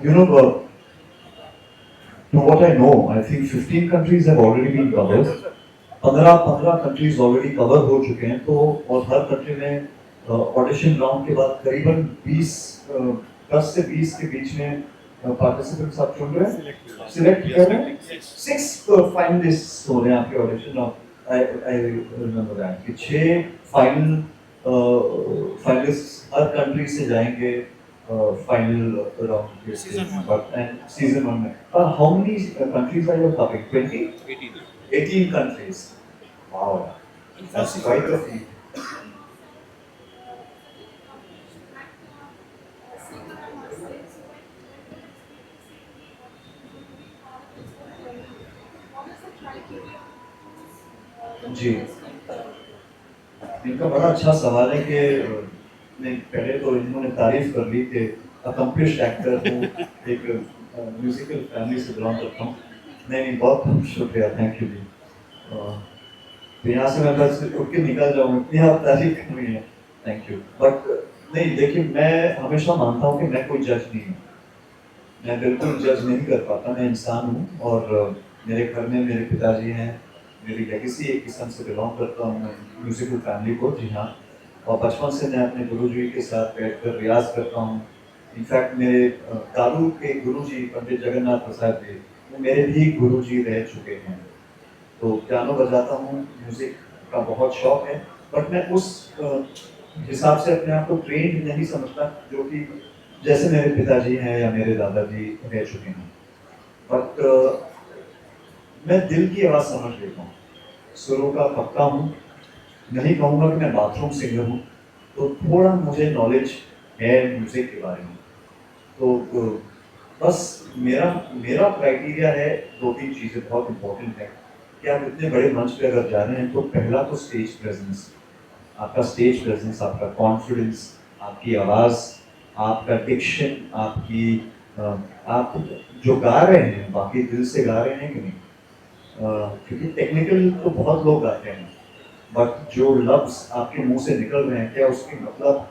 You know, from what I know, I think 15 countries have already been covered. 15 countries already cover हो चुके हैं, तो और हर country में ऑडिशन राउंड के बाद करीबन 20 10 से 20 के बीच में पार्टिसिपेंट्स आप चुन रहे हैं, सिलेक्ट कर रहे हैं। 6 फाइनलिस्ट हो रहे हैं आपके audition round. I remember that कि 6 फाइनलिस्ट हर कंट्री से जाएंगे फाइनल राउंड के स्टेज में, बट एंड सीजन 1 में how many countries are you covering? 20 18 countries. Wow, that's quite a feat. जी, इनका बड़ा अच्छा सवाल है कि नहीं, पहले तो इन्होंने तारीफ कर ली कि अकम्प्लिश्ड एक्टर हूँ, एक म्यूजिकल फैमिली से बिलोंग करता हूँ। नहीं नहीं, बहुत शुक्रिया, थैंक यू जी। तो यहाँ से मैं बस उठ के निकल जाऊँ, इतनी आप तारीफ कर रही है, थैंक यू। बट नहीं, देखिए, मैं हमेशा मानता हूँ कि मैं कोई जज नहीं हूँ, मैं बिल्कुल जज नहीं कर पाता, मैं इंसान हूँ। और मेरे घर में मेरे पिताजी हैं, मेरी लेगेसी एक किस्म से बिलोंग करता हूँ मैं म्यूजिकल फैमिली को, जी हाँ। और बचपन से मैं अपने गुरुजी के साथ बैठकर रियाज करता हूँ। इनफैक्ट मेरे दादू के गुरुजी पंडित जगन्नाथ प्रसाद जी, वो मेरे भी गुरुजी रह चुके हैं। तो पियानो बजाता हूँ, म्यूजिक का बहुत शौक है, बट मैं उस हिसाब से अपने आप को ट्रेंड नहीं समझता जो कि जैसे मेरे पिताजी हैं या मेरे दादाजी रह चुके हैं। बट मैं दिल की आवाज़ समझ लेता हूँ, सुरों का पक्का हूँ। नहीं कहूँगा कि मैं बाथरूम सिंगर हूँ, तो थोड़ा मुझे नॉलेज है म्यूजिक के बारे में। तो बस मेरा मेरा क्राइटेरिया है, 2-3 चीज़ें बहुत इंपॉर्टेंट है कि आप इतने बड़े मंच पे अगर जा रहे हैं, तो पहला तो स्टेज प्रेजेंस, आपका स्टेज प्रेजेंस, आपका कॉन्फिडेंस, आपकी आवाज़, आपका डिक्शन, आपकी आप जो गा रहे हैं बाकी दिल से गा रहे हैं कि नहीं। क्योंकि टेक्निकल तो बहुत लोग गाते हैं, बट जो लफ्ज़ आपके मुंह से निकल रहे हैं, क्या उसकी मतलब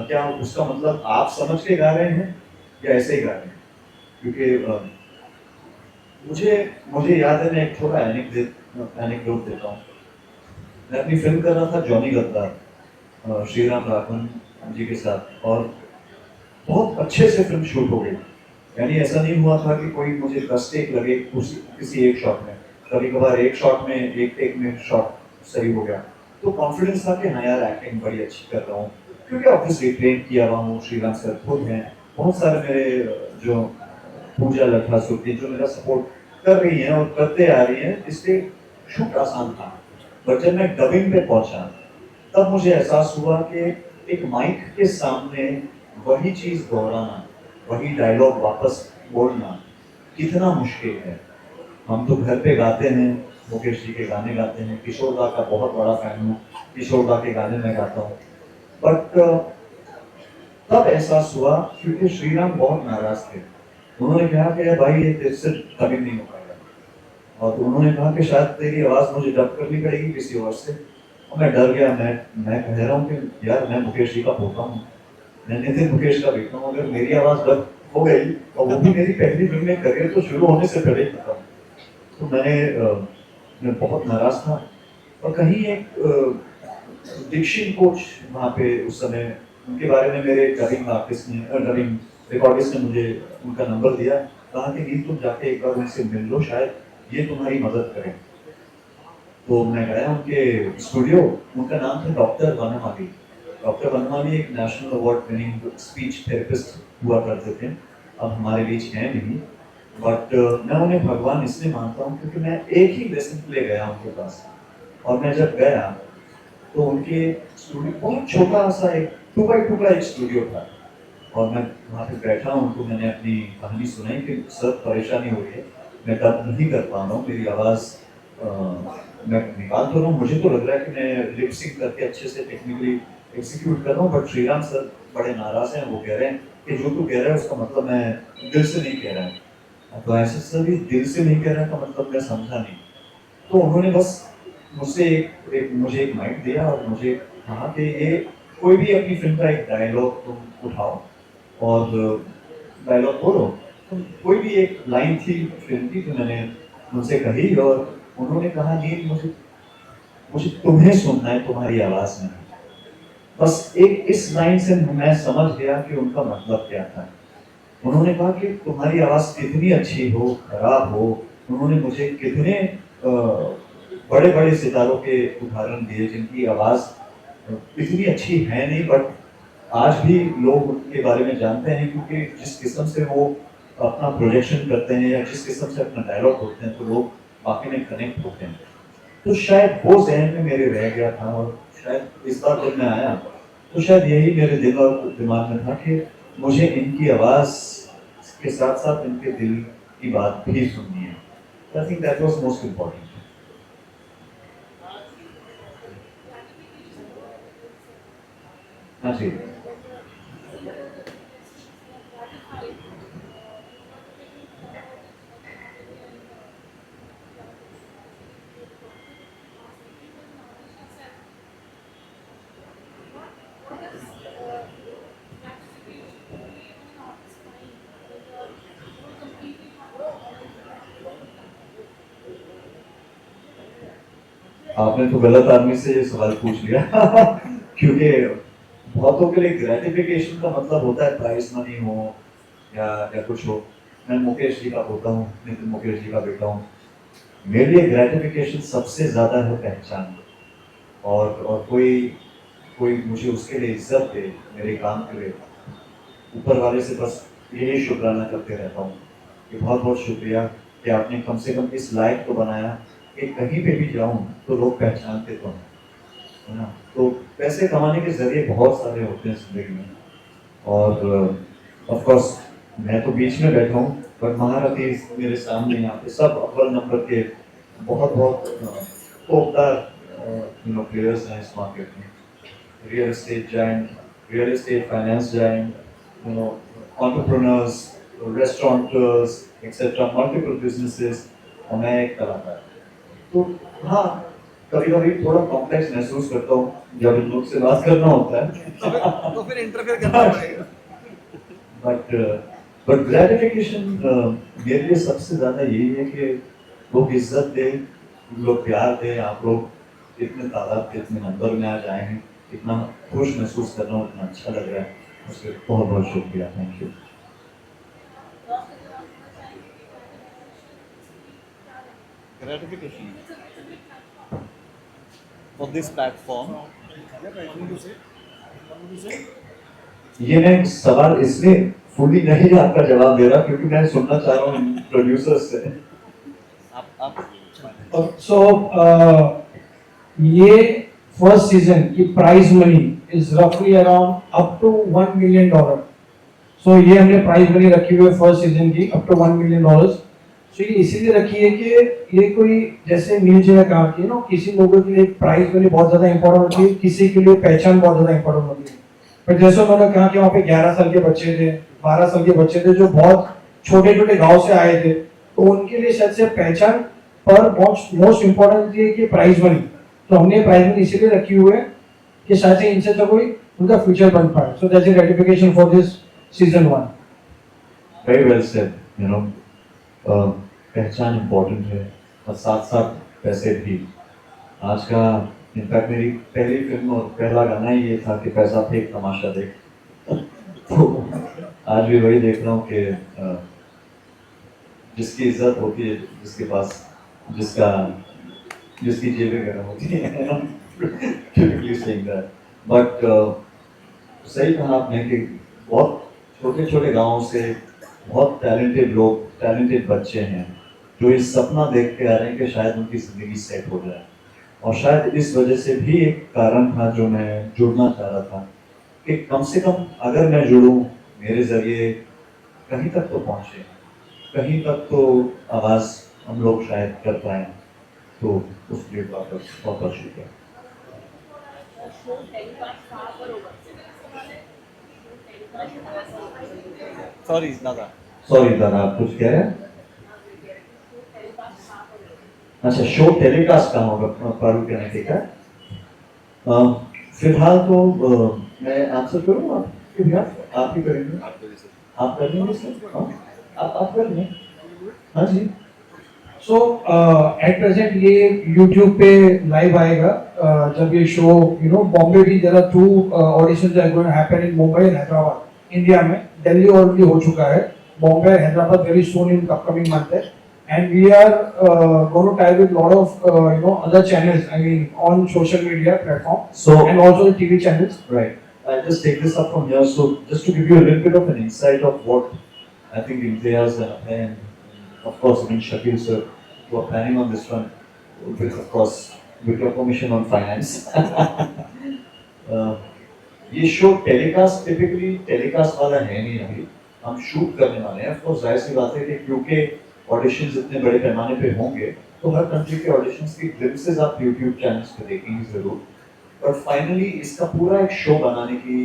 क्या उसका मतलब आप समझ के गा रहे हैं या ऐसे ही गा रहे हैं? क्योंकि मुझे मुझे याद है, मैं एक छोटा एनेक्डोट देता हूँ। मैं अपनी फिल्म कर रहा था जॉनी गद्दार, श्रीराम राघवन जी के साथ, और बहुत अच्छे से फिल्म शूट हो गई। यानी ऐसा नहीं हुआ था कि कोई मुझे 10 टेक लगे किसी एक शॉट में, कभी कभार एक शॉट में, एक टेक में शॉट सही हो गया। तो कॉन्फिडेंस था कि हाँ यार, एक्टिंग बड़ी अच्छी कर रहा हूँ, क्योंकि ऑब्वियसली ट्रेन किया हुआ हूँ। श्रीराम सर खुद हैं, बहुत सारे मेरे जो पूजा लखा सुरती जो मेरा सपोर्ट कर रही हैं और करते आ रही हैं, इसलिए शूट आसान था। बट जब मैं डबिंग पे पहुंचा, तब मुझे एहसास हुआ कि एक माइक के सामने वही चीज दोहराना, वही डायलॉग वापस बोलना कितना मुश्किल है। हम तो घर पे गाते हैं, मुकेश जी के गाने गाते हैं, किशोर दा का बहुत बड़ा फैन हूँ, किशोर दा के गाने में गाता हूँ। बट तब एहसास हुआ, क्योंकि श्रीराम बहुत नाराज थे। उन्होंने कहा कि भाई, ये तेरे से कभी नहीं हो पाएगा। और उन्होंने कहा कि शायद तेरी आवाज़ मुझे डब करनी पड़ेगी किसी और से। और मैं डर गया। मैं कह रहा हूँ कि यार, मैं मुकेश जी का पोता हूँ, मैं नितिन मुकेश का बेटा हूँ, अगर मेरी आवाज़ डब हो गई, और वो भी मेरी पहली फिल्म में करियर तो शुरू होने से पहले ही खत्म। तो मैं बहुत नाराज था। और कहीं एक डिक्शन कोच वहाँ पे उस समय, उनके बारे में मेरे डबिंग आर्टिस्ट ने, डबिंग रिकॉर्डिस्ट ने मुझे उनका नंबर दिया। कहा कि नील, तुम जाके एक बार उनसे मिल लो, शायद ये तुम्हारी मदद करें। तो मैं गया उनके स्टूडियो। उनका नाम था डॉक्टर वनमाली। डॉक्टर वनमाली एक national award winning speech therapist हुआ करते थे, अब हमारे बीच हैं नहीं। बट मैं उन्हें भगवान इसलिए मानता हूँ क्योंकि मैं एक ही लेसन के लिए गया उनके पास। और मैं जब गया, तो उनके स्टूडियो बहुत छोटा सा एक 2x2 का एक स्टूडियो था। और मैं वहाँ पे बैठा, उनको मैंने अपनी कहानी सुनाई कि सर, परेशानी हो रही है, मैं डब नहीं कर पा रहा हूँ, मेरी आवाज़ मैं निकाल तो रहा हूँ, मुझे तो लग रहा है कि मैं लिप सिंक करके अच्छे से टेक्निकली एग्जीक्यूट कर रहा हूँ, बट श्रीराम सर बड़े नाराज़ हैं। वो कह रहे हैं कि जो तू कह रहा है उसका मतलब मैं दिल से नहीं कह रहा है। तो ऐसे सर, भी दिल से नहीं कह रहा है का मतलब मैं समझा नहीं। तो उन्होंने बस मुझसे मुझे एक माइक दिया और मुझे कहा कि ये कोई भी अपनी फिल्म का एक डायलॉग तुम उठाओ और डायलॉग बोलो। तो कोई भी एक लाइन थी फिल्म की जो मैंने उनसे कही, और उन्होंने कहा नील, मुझे मुझे तुम्हें सुनना है, तुम्हारी आवाज में। बस एक इस लाइन से मैं समझ गया कि उनका मतलब क्या था। उन्होंने कहा कि तुम्हारी आवाज कितनी अच्छी हो, खराब हो। उन्होंने मुझे कितने बड़े बड़े सितारों के उदाहरण दिए जिनकी आवाज इतनी अच्छी है नहीं, बट आज भी लोग उनके बारे में जानते हैं, क्योंकि जिस किस्म से वो अपना प्रोजेक्शन करते हैं या जिस किस्म से अपना डायलॉग बोलते हैं, तो लोग वाकई में कनेक्ट होते हैं। तो शायद वो जहन में मेरे रह गया था, और शायद इस बार जब मैं आया तो शायद यही मेरे दिल और दिमाग में था कि मुझे इनकी आवाज़ के साथ साथ इनके दिल की बात भी सुननी है। I think that was most important. हाँ जी। आपने तो गलत आदमी से ये सवाल पूछ लिया क्योंकि बहुतों के लिए ग्रेटिफिकेशन का मतलब होता है प्राइज मनी हो या कुछ हो। मैं मुकेश जी का होता हूँ, नितिन मुकेश जी का बेटा हूँ। मेरे लिए ग्रेटिफिकेशन सबसे ज्यादा है पहचान। और कोई कोई मुझे उसके लिए इज्जत दे, मेरे काम के लिए, ऊपर वाले से बस यही शुक्राना करते रहता हूँ कि बहुत बहुत शुक्रिया कि आपने कम से कम इस लायक तो बनाया कि कहीं पे भी जाऊँ तो लोग पहचानते तो हैं, है ना। तो पैसे कमाने के जरिए बहुत सारे होते हैं जिंदगी में, और ऑफ कोर्स मैं तो बीच में बैठा हूँ, पर महारथी मेरे सामने यहाँ पे सब अव्वल नंबर के बहुत बहुत तोपदार प्लेयर्स हैं इस मार्केट में। real estate giant, real estate finance giant, entrepreneurs, restaurateurs, etc. Multiple businesses, और मैं एक कलाकार। तो हाँ, कभी कभी थोड़ा कॉम्प्लेक्स महसूस करता हूँ जब इन लोग से बात करना होता है तो फिर इंटरफेयर करना पड़ेगा। बट बट ग्रेटिफिकेशन मेरे लिए सबसे ज्यादा यही है कि लोग इज्जत दें, लोग प्यार दें। आप लोग इतने तादाद के इतने नंबर में आज आए हैं, इतना खुश महसूस कर रहा हूँ, इतना अच्छा लग रहा है, उसके बहुत बहुत शुक्रिया। Thank you. Gratification for this platform. ये मैं सवाल इसलिए फुली नहीं आपका जवाब दे रहा क्योंकि मैं सुनना चाह रहा हूँ प्रोड्यूसर से। आप सो ये फर्स्ट सीजन की प्राइज मनी इज रफली अराउंड अप टू $1 million। सो ये हमने प्राइज मनी रखी हुई है फर्स्ट सीजन की अप टू $1 million। सो ये इसीलिए रखी है कि ये कोई, जैसे नील जी ने कहा कि ना किसी लोगों के लिए प्राइज मनी बहुत ज्यादा इंपॉर्टेंट होती है, किसी के लिए पहचान बहुत ज्यादा इंपॉर्टेंट होती है। पर जैसे उन्होंने कहा कि वहाँ पे 11 साल के बच्चे थे, 12 साल के बच्चे थे जो बहुत छोटे छोटे गांव से आए थे, तो उनके लिए शायद से पहचान पर मोस्ट इम्पोर्टेंट है कि प्राइज मनी। तो हमने प्राइज मनी इसीलिए रखी हुई है कि शायद से इनसे तो कोई उनका फ्यूचर बन पाए। So that's the gratification for this season 1। Very well said. पहचान इम्पोर्टेंट है और साथ साथ पैसे भी। आज का इनफैक्ट मेरी पहली फिल्म और पहला गाना ही ये था कि पैसा फेंक तमाशा देख तो आज भी वही देख रहा हूँ कि जिसकी इज्जत होती है, जिसके पास, जिसका जिसकी जेबें गर्म होती है typically saying that, but सही कहा आपने कि बहुत छोटे छोटे गांवों से बहुत टैलेंटेड लोग, टैलेंटेड बच्चे हैं जो इस सपना देख के आ रहे हैं कि शायद उनकी जिंदगी सेट हो जाए। और शायद इस वजह से भी एक कारण था जो मैं जुड़ना चाह रहा था कि कम से कम अगर मैं जुड़ूं, मेरे जरिए कहीं तक तो पहुंचे, कहीं तक तो आवाज़ हम लोग शायद कर पाए। तो उस लिए बहुत बहुत शुक्रिया। सॉरी दादा। सॉरी दादा, आप कुछ कह रहे हैं? अच्छा, शो टेलीकास्ट कहाँ होगा? पारू कहने ठीक है। फिलहाल तो मैं आंसर करूँ आपके बिहार, आप ही करेंगे? आप कर देंगे सर? हाँ? आप कर लें। हाँ जी। सो एट प्रेजेंट ये यूट्यूब पे लाइव आएगा जब ये शो बॉम्बे भी there are 2 auditions are going to happen in Mumbai and Hyderabad India में। दिल्ली ऑलरेडी हो चुका है, Bombay Hyderabad very soon in upcoming month है। And we are going to tie with lot of other channels. I mean on social media platform. So and also the TV channels. right. I'll just take this up from here. So just to give you a little bit of an insight of what I think Imtiaz and of course even Shakil sir who are planning on this one with of course with your permission on finance. ये show telecast typically telecast वाला है नहीं अभी, हम shoot करने वाले हैं। Of course जाहिर सी बात है कि क्योंकि ऑडिशंस इतने बड़े पैमाने पे होंगे तो हर कंट्री के ऑडिशंस की ग्लिम्पसेस आप यूट्यूब चैनल्स पे देखेंगे जरूर। और फाइनली इसका पूरा एक शो बनाने की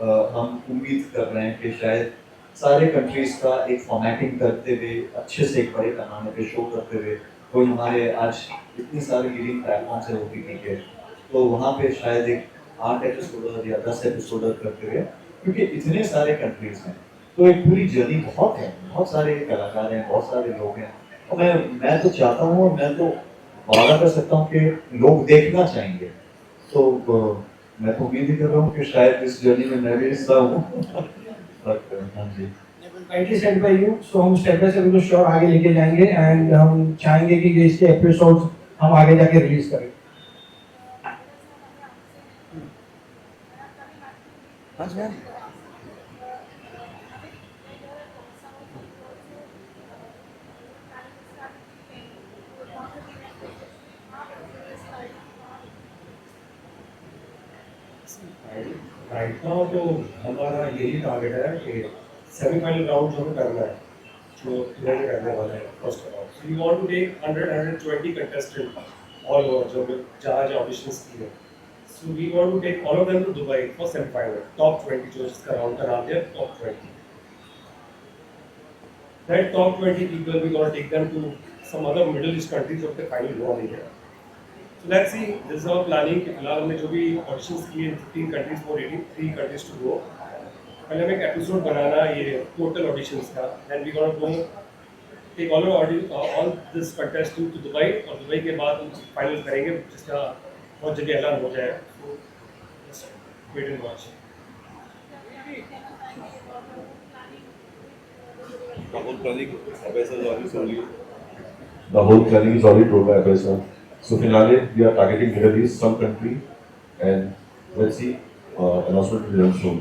हम उम्मीद कर रहे हैं कि शायद सारे कंट्रीज का एक फॉर्मेटिंग करते हुए अच्छे से एक बड़े पैमाने पे शो करते हुए कोई हमारे आज इतनी सारी लीडिंग प्लेटफॉर्म्स है OTT के, तो वहाँ पे शायद एक 8 एपिसोड या 10 एपिसोड करते हुए, क्योंकि इतने सारे कंट्रीज हैं तो एक पूरी जर्नी बहुत है, बहुत सारे कलाकार हैं, बहुत सारे लोग हैं। और मैं तो चाहता हूँ, मैं तो वादा कर सकता हूँ कि लोग देखना चाहेंगे। तो मैं तो उम्मीद ही कर रहा हूँ कि शायद इस जर्नी में मैं भी हिस्सा हूँ। हाँ जी। Rightly said by you. So हम स्टेप बाय स्टेप इसको श्योर आगे लेके जाएंगे एंड हम चाहेंगे कि इसके एपिसोड्स हम आगे जाके रिलीज करें। हाँ जी। राइट नाउ तो हमारा यही टारगेट है कि सेमीफाइनल राउंड हमें करना है, जो प्लेयर करने वाले हैं first round. So we want to take 120 contestant all over जो जहाँ जहाँ ऑडिशंस की है। So we want to take all of them to Dubai for semifinal top 20, जो इसका राउंड का नाम है top 20। That top 20 people we gonna take them to some other Middle East countries of the final हुआ नहीं है। So let's see, this is our planning कि फिलहाल हमने जो भी ऑडिशंस किए 15 countries for 83 countries to go. पहले हमें एक एपिसोड बनाना ये टोटल ऑडिशंस का, then we gonna go take all this contestant to Dubai, और दुबई के बाद हम फाइनल करेंगे जिसका बहुत जगह ऐलान हो जाए। So wait and watch. The whole planning is already told by Abhay. So finally, we are targeting Middle East, some country, and let's see, announcement will be done soon.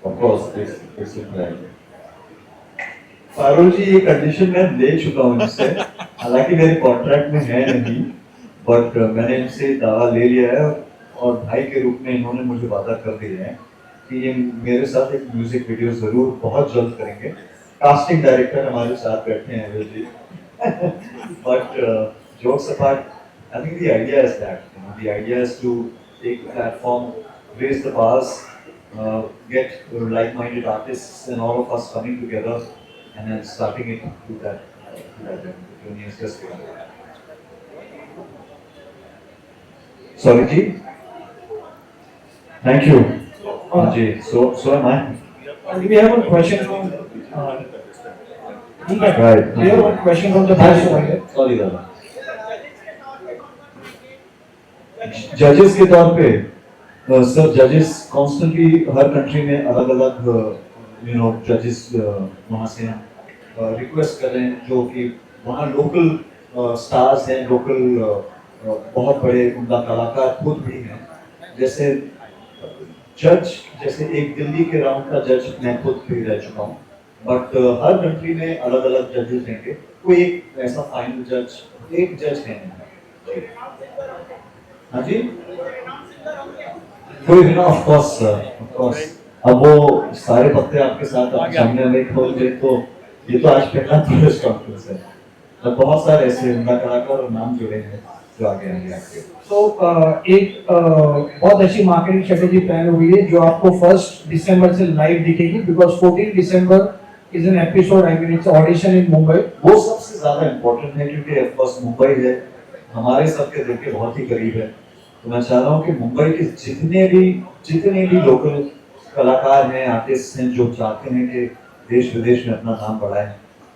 Of course, it's a plan. फारूल जी ये condition मैं ले चुका हूँ इनसे, हालांकि मेरे contract में है नहीं, बट मैंने इनसे दावा ले लिया है और भाई के रूप में इन्होंने मुझे वादा कर दिया है कि ये मेरे साथ एक म्यूजिक वीडियो जरूर बहुत जल्द करेंगे। कास्टिंग डायरेक्टर हमारे साथ बैठे हैं Abhay ji. But jokes apart, I think the idea is that the idea is to take the platform, raise the bars, get like-minded artists and all of us coming together and then starting it to that journey is just begun. Sorry ji. Thank you. Ji. So am I. We have a question from Right. We have a question from the press over here. Sorry दादा। जजेस के तौर पे sir, जजेस constantly हर country में अलग अलग जजेस वहाँ से रिक्वेस्ट कर रहे हैं, जो कि वहाँ लोकल स्टार्स हैं, लोकल बहुत बड़े उनका कलाकार खुद भी हैं। जैसे जज, जैसे एक दिल्ली के राउंड का जज मैं खुद भी रह चुका हूँ, बट हर कंट्री में अलग अलग जजेस रहेंगे। कोई एक ऐसा फाइनल जज, एक जज है। हाँ जी, कोई भी ना, ऑफ कोर्स। अब वो सारे पत्ते आपके साथ सामने में खोल दे तो ये तो आज पहला प्रेस कॉन्फ्रेंस है, और बहुत सारे ऐसे उनका कलाकार और नाम जुड़े हैं जो आगे आएंगे आपके। तो एक बहुत अच्छी मार्केटिंग स्ट्रेटेजी प्लान हुई है जो आपको 1 दिसंबर से लाइव दिखेगी, because 14 December is an episode, I mean it's audition in Mumbai. वो सबसे ज्यादा इम्पोर्टेंट है क्योंकि ऑफ कोर्स मुंबई है, हमारे सबके दिल के बहुत ही करीब है। तो मैं चाह रहा हूँ कि मुंबई के जितने भी लोकल कलाकार हैं, आर्टिस्ट हैं, जो चाहते हैं कि देश विदेश में अपना नाम बढ़ाएं,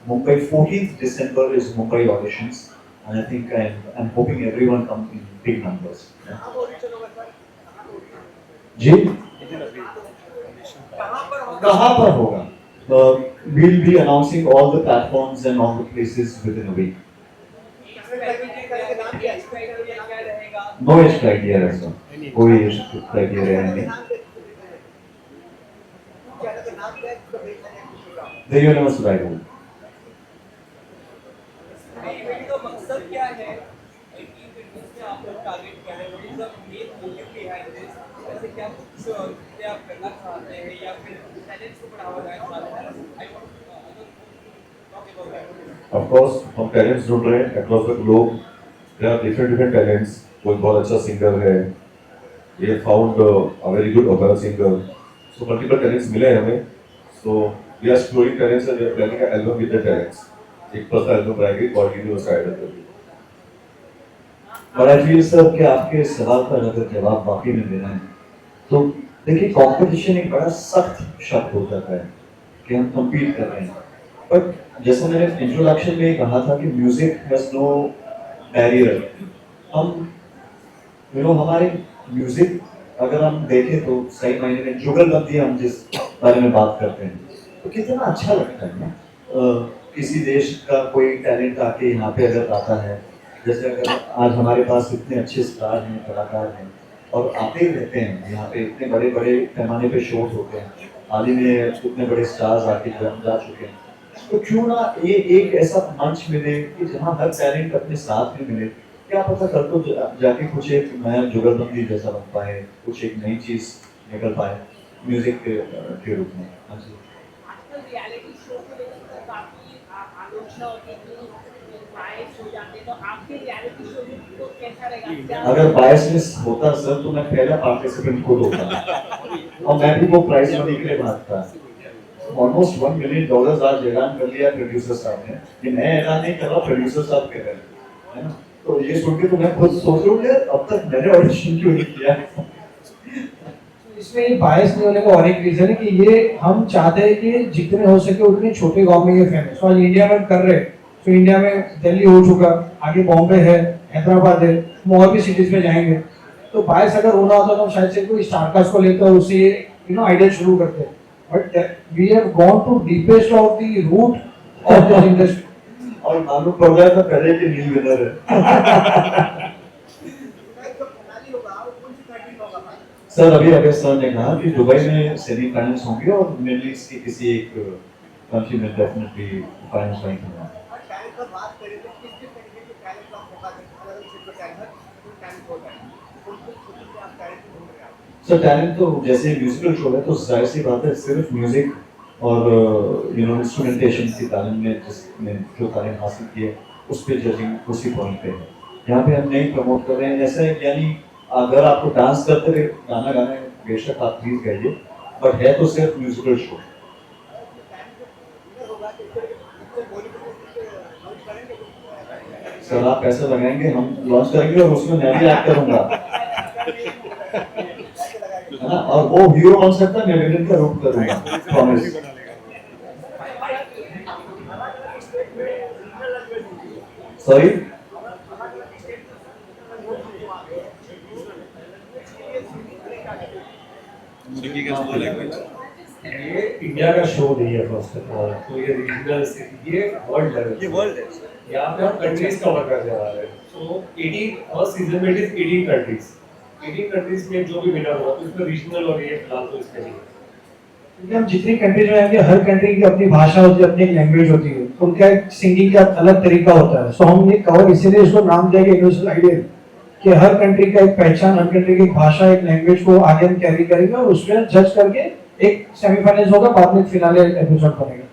Mumbai 14th December is Mumbai auditions, and I think I'm hoping everyone come in big numbers. जी कहाँ पर होगा? We'll be announcing all the platforms and all the places within a week. No age criteria ऐसा, कोई age criteria नहीं. The Universe Rival. मकसद क्या है आप लोग टारगेट क्या है, what is the main motive behind this? ऐसे क्या कुछ आप करना चाहते हैं या फिर टैलेंट्स को बढ़ावा देना चाहते हैं? Of course, हम talents ढूंढ रहे हैं across the globe. There are different talents. कोई बहुत अच्छा singer है. We have found a very good opera singer. So multiple talents मिले हैं हमें. So we are exploring talents and we are planning an album with the talents. एक first album बनाएंगे continuous album. और आई फील सर कि आपके सवाल का अगर जवाब वाकई में देना है तो देखिए कंपटीशन एक बड़ा सख्त शब्द हो जाता है कि हम compete कर रहे हैं, बट जैसे मैंने इंट्रोडक्शन में कहा था कि म्यूजिक हैज नो बैरियर. हम हमारे म्यूजिक अगर हम देखें तो सही मायने में जुगलबंदी हम जिस बारे में बात करते हैं तो कितना अच्छा लगता है ना. किसी देश का कोई टैलेंट आके यहाँ पे अगर आता है, जैसे अगर आज हमारे पास इतने अच्छे स्टार हैं, कलाकार हैं और आते ही रहते हैं यहाँ पे, इतने बड़े बड़े पैमाने पे शोज होते हैं, हाल ही में इतने बड़े स्टार्स आके जा चुके हैं, तो क्यों ना ये एक ऐसा मंच मिले कि जहाँ हर टैलेंट अपने साथ में मिले. क्या पता कल को जाके कुछ एक नया जुगलबंदी जैसा बन पाए, कुछ एक नई चीज निकल पाए म्यूजिक के रूप में. हाँ जी. आजकल रियलिटी शो को लेकर काफी आलोचना होती है कि बायस हो जाते हैं, तो आपके रियलिटी शो को कैसा रहेगा? अगर बायसनेस होता सर तो मैं पहला पार्टिसिपेंट खुद होता और मैं भी वो प्राइज मनी के लिए भागता. ऑलमोस्ट $1 million आज ऐलान कर लिया प्रोड्यूसर साहब ने, कि मैं ऐलान नहीं कर रहा, प्रोड्यूसर साहब कह रहे हैं, है ना. तो ये सुन के तो मैं खुद सोच रहा हूँ कि अब तक मैंने ऑडिशन क्यों नहीं किया. इसमें ये बायस नहीं होने का और एक रीजन है कि ये हम चाहते हैं कि जितने हो सके उतने छोटे गांव में ये फेमस. आज इंडिया में कर रहे हैं तो इंडिया में दिल्ली हो चुका, आगे बॉम्बे है, हैदराबाद है, हम और भी सिटीज में जाएंगे. तो बायस अगर होना होता तो हम शायद से कोई स्टारकास्ट को लेकर उससे आइडिया शुरू करते हैं. But we have gone to deepest of the root of this industry. और मालूम पड़ गया था पहले कि नील विनर है. सर अभी अगस्त सर ने कहा कि दुबई में सेमीफाइनल्स होंगे और मिडिल ईस्ट की किसी एक कंट्री में डेफिनेटली फाइनल्स होंगे. सर टैलेंट तो जैसे म्यूजिकल शो है तो जाहिर सी बात है सिर्फ म्यूजिक और इंस्ट्रूमेंटेशन की तालीम में जिसने जो तालीम हासिल की है उस पर जजिंग उसी पॉइंट पे है. यहाँ पे हम नहीं प्रमोट कर रहे हैं ऐसा, यानी अगर आपको डांस करते हुए गाना गाना है बेशक आप प्लीज गाइए, बट है तो सिर्फ म्यूजिकल शो. सर आप पैसा लगाएंगे, हम लॉन्च करेंगे और उसमें मैं भी एक्ट करूंगा, है ना. और वो हीरो बन सकता है, मैं विलन का रूप करूंगा, प्रॉमिस. सॉरी ये इंडिया का शो नहीं है फर्स्ट ऑफ ऑल, तो ये रीजनल ये वर्ल्ड लेवल, ये वर्ल्ड है. यहाँ पे हम कंट्रीज कवर करने वाले हैं. तो 18 फर्स्ट सीजन में इट इज 18 कंट्रीज. 18 कंट्रीज में जो भी विनर होगा तो इसमें रीजनल और ये फिलहाल तो इसमें नहीं है. क्योंकि हम जितनी कंट्रीज में आएंगे हर कंट्री की अपनी भाषा होती है, अपनी एक लैंग्वेज होती है, उनका एक सिंगिंग का अलग तरीका होता है. सो हम ये कवर इसीलिए इसको नाम दिया गया यूनिवर्सल आइडिया कि हर कंट्री का एक पहचान, हर कंट्री की एक भाषा, एक लैंग्वेज को आगे हम कैरी करेंगे और उसमें जज करके एक सेमीफाइनल्स होगा, बाद में फिनाले एपिसोड बनेगा.